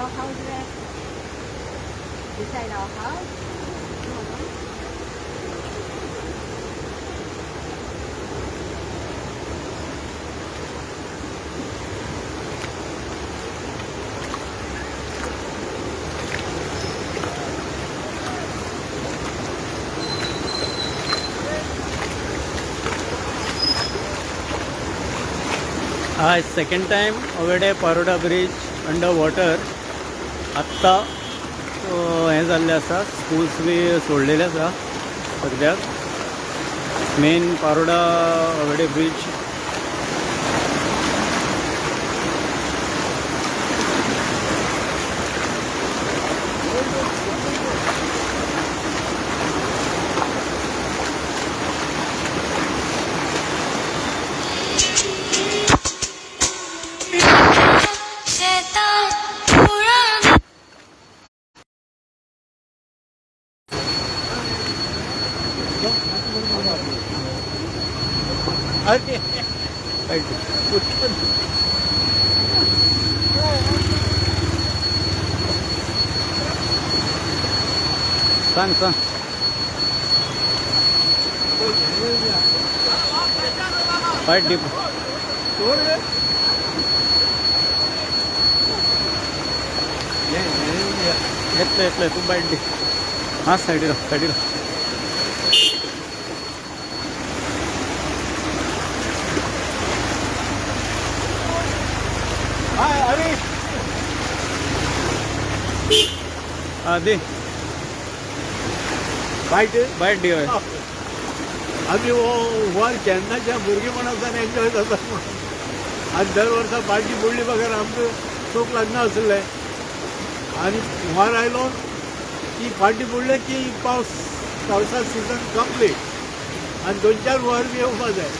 our house there. Beside our house. हा second time अवेडे पारोडा ब्रिज अंडर वॉटर. आत्ता हे जाल्लें आसा, स्कूल्स बी सोडलेले आसा सद्याक. मेन पारोडा अवेडे ब्रिज सांग सांग. फायट डिप येतलं तू बाईट डी. हा साईडी राह साईडी राह. हा दे बाईट डी. होय आम्ही वर केन्नाच्या भुरगेपणासान एन्जॉय जाता म्हणून आज दर वर्सा पार्टी बुडली बगर आमचं चोख लग्न आसलें आनी वर आयलो की पार्टी बुडले की पावसा सिजन कंप्लीट आनी 2-4 वर बी येवपा जाय.